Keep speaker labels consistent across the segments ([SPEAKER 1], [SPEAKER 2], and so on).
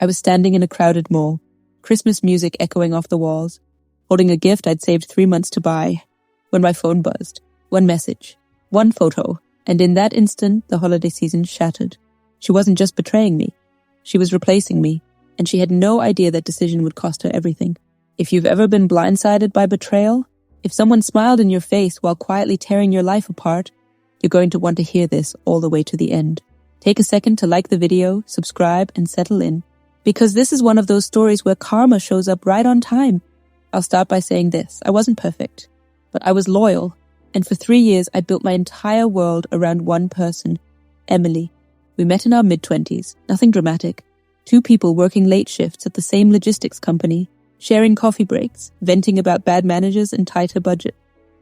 [SPEAKER 1] I was standing in a crowded mall, Christmas music echoing off the walls, holding a gift I'd saved 3 months to buy, when my phone buzzed. One message, one photo, and in that instant, the holiday season shattered. She wasn't just betraying me. She was replacing me, and she had no idea that decision would cost her everything. If you've ever been blindsided by betrayal, if someone smiled in your face while quietly tearing your life apart, you're going to want to hear this all the way to the end. Take a second to like the video, subscribe, and settle in, because this is one of those stories where karma shows up right on time. I'll start by saying this. I wasn't perfect, but I was loyal, and for 3 years I built my entire world around one person, Emily. We met in our mid-20s, nothing dramatic. 2 people working late shifts at the same logistics company, sharing coffee breaks, venting about bad managers and tighter budget.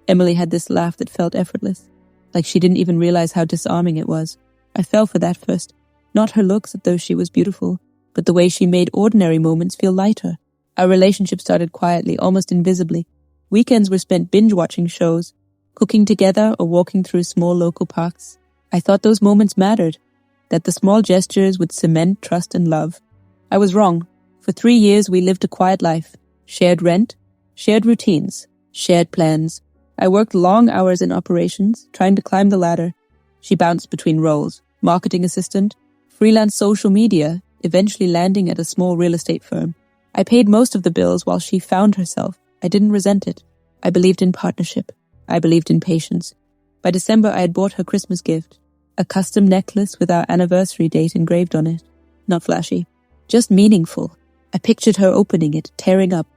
[SPEAKER 1] Emily had this laugh that felt effortless, like she didn't even realize how disarming it was. I fell for that first. Not her looks, though she was beautiful, but the way she made ordinary moments feel lighter. Our relationship started quietly, almost invisibly. Weekends were spent binge-watching shows, cooking together or walking through small local parks. I thought those moments mattered, that the small gestures would cement trust and love. I was wrong. For 3 years, we lived a quiet life. Shared rent, shared routines, shared plans. I worked long hours in operations, trying to climb the ladder. She bounced between roles, marketing assistant, freelance social media, eventually landing at a small real estate firm. I paid most of the bills while she found herself. I didn't resent it. I believed in partnership. I believed in patience. By December, I had bought her Christmas gift, a custom necklace with our anniversary date engraved on it. Not flashy, just meaningful. I pictured her opening it, tearing up,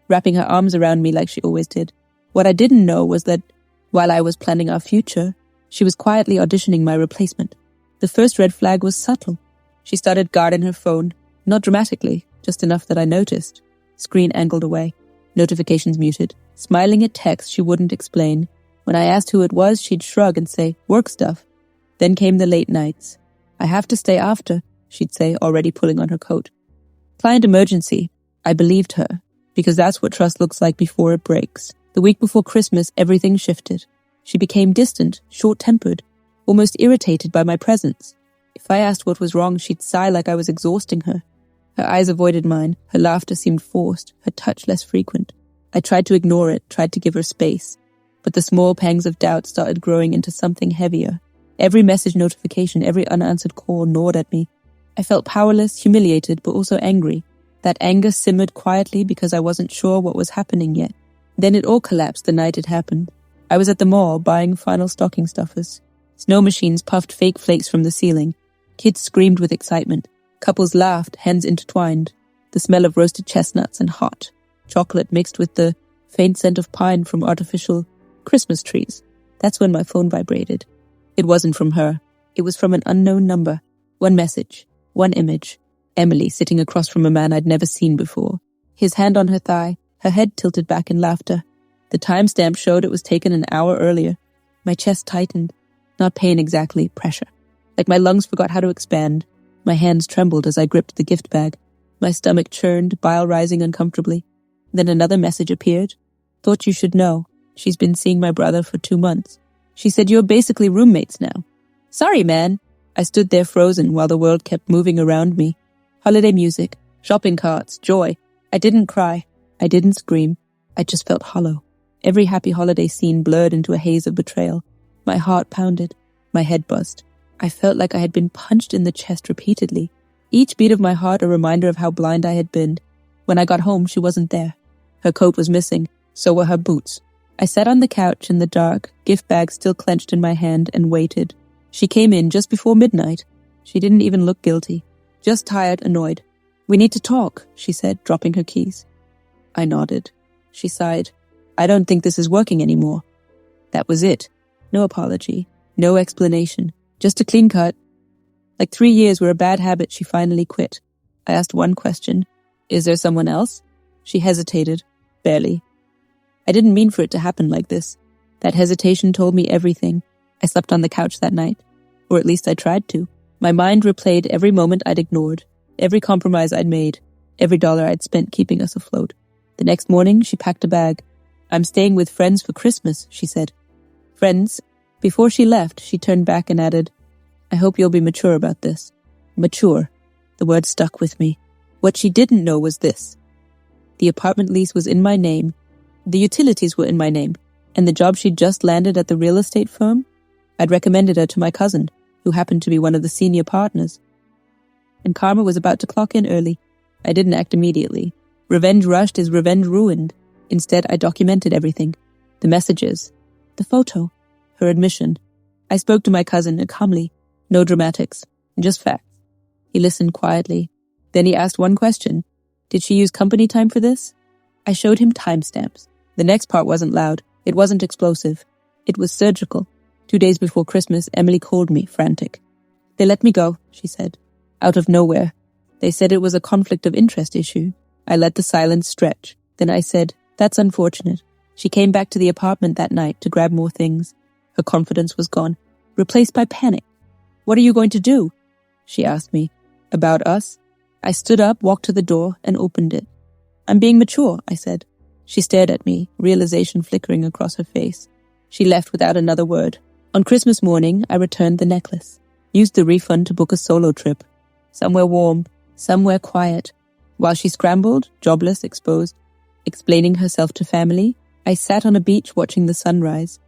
[SPEAKER 1] wrapping her arms around me like she always did. What I didn't know was that, while I was planning our future, she was quietly auditioning my replacement. The first red flag was subtle. She started guarding her phone, not dramatically, just enough that I noticed. Screen angled away, notifications muted, smiling at text she wouldn't explain. When I asked who it was, she'd shrug and say, work stuff. Then came the late nights. I have to stay after, she'd say, already pulling on her coat. Client emergency. I believed her, because that's what trust looks like before it breaks. The week before Christmas, everything shifted. She became distant, short-tempered, almost irritated by my presence. If I asked what was wrong, she'd sigh like I was exhausting her. Her eyes avoided mine, her laughter seemed forced, her touch less frequent. I tried to ignore it, tried to give her space, but the small pangs of doubt started growing into something heavier. Every message notification, every unanswered call gnawed at me. I felt powerless, humiliated, but also angry. That anger simmered quietly because I wasn't sure what was happening yet. Then it all collapsed the night it happened. I was at the mall buying final stocking stuffers. Snow machines puffed fake flakes from the ceiling. Kids screamed with excitement. Couples laughed, hands intertwined. The smell of roasted chestnuts and hot chocolate mixed with the faint scent of pine from artificial Christmas trees. That's when my phone vibrated. It wasn't from her. It was from an unknown number. One message. One image. Emily sitting across from a man I'd never seen before. His hand on her thigh, her head tilted back in laughter. The timestamp showed it was taken an hour earlier. My chest tightened. Not pain exactly, pressure. Like my lungs forgot how to expand. My hands trembled as I gripped the gift bag. My stomach churned, bile rising uncomfortably. Then another message appeared. Thought you should know. She's been seeing my brother for 2 months. She said you're basically roommates now. Sorry, man. I stood there frozen while the world kept moving around me. Holiday music, shopping carts, joy. I didn't cry. I didn't scream. I just felt hollow. Every happy holiday scene blurred into a haze of betrayal. My heart pounded. My head buzzed. I felt like I had been punched in the chest repeatedly. Each beat of my heart a reminder of how blind I had been. When I got home, she wasn't there. Her coat was missing. So were her boots. I sat on the couch in the dark, gift bag still clenched in my hand, and waited. She came in just before midnight. She didn't even look guilty. Just tired, annoyed. We need to talk, she said, dropping her keys. I nodded. She sighed. I don't think this is working anymore. That was it. No apology. No explanation. Just a clean cut. Like 3 years were a bad habit, she finally quit. I asked one question. Is there someone else? She hesitated. Barely. I didn't mean for it to happen like this. That hesitation told me everything. I slept on the couch that night. Or at least I tried to. My mind replayed every moment I'd ignored, every compromise I'd made, every dollar I'd spent keeping us afloat. The next morning, she packed a bag. I'm staying with friends for Christmas, she said. Friends? Before she left, she turned back and added, I hope you'll be mature about this. Mature. The word stuck with me. What she didn't know was this. The apartment lease was in my name, the utilities were in my name, and the job she'd just landed at the real estate firm, I'd recommended her to my cousin, who happened to be one of the senior partners. And karma was about to clock in early. I didn't act immediately. Revenge rushed is revenge ruined. Instead, I documented everything. The messages, the photo, her admission. I spoke to my cousin calmly, no dramatics, just facts. He listened quietly. Then he asked one question. Did she use company time for this? I showed him timestamps. The next part wasn't loud. It wasn't explosive. It was surgical. 2 days before Christmas, Emily called me, frantic. They let me go, she said. Out of nowhere. They said it was a conflict of interest issue. I let the silence stretch. Then I said, that's unfortunate. She came back to the apartment that night to grab more things. Her confidence was gone, replaced by panic. What are you going to do? She asked me. About us? I stood up, walked to the door, and opened it. I'm being mature, I said. She stared at me, realization flickering across her face. She left without another word. On Christmas morning, I returned the necklace. Used the refund to book a solo trip. Somewhere warm, somewhere quiet. While she scrambled, jobless, exposed, explaining herself to family, I sat on a beach watching the sunrise.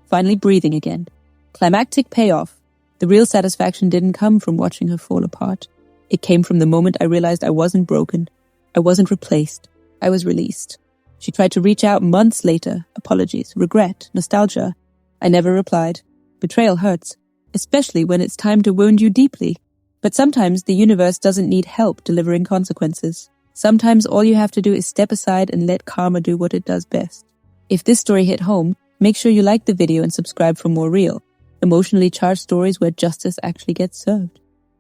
[SPEAKER 1] Finally breathing again. Climactic payoff. The real satisfaction didn't come from watching her fall apart. It came from the moment I realized I wasn't broken. I wasn't replaced. I was released. She tried to reach out months later. Apologies, regret, nostalgia. I never replied. Betrayal hurts, especially when it's time to wound you deeply. But sometimes the universe doesn't need help delivering consequences. Sometimes all you have to do is step aside and let karma do what it does best. If this story hit home, make sure you like the video and subscribe for more real, emotionally charged stories where justice actually gets served.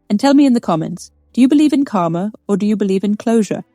[SPEAKER 1] And tell me in the comments, do you believe in karma or do you believe in closure?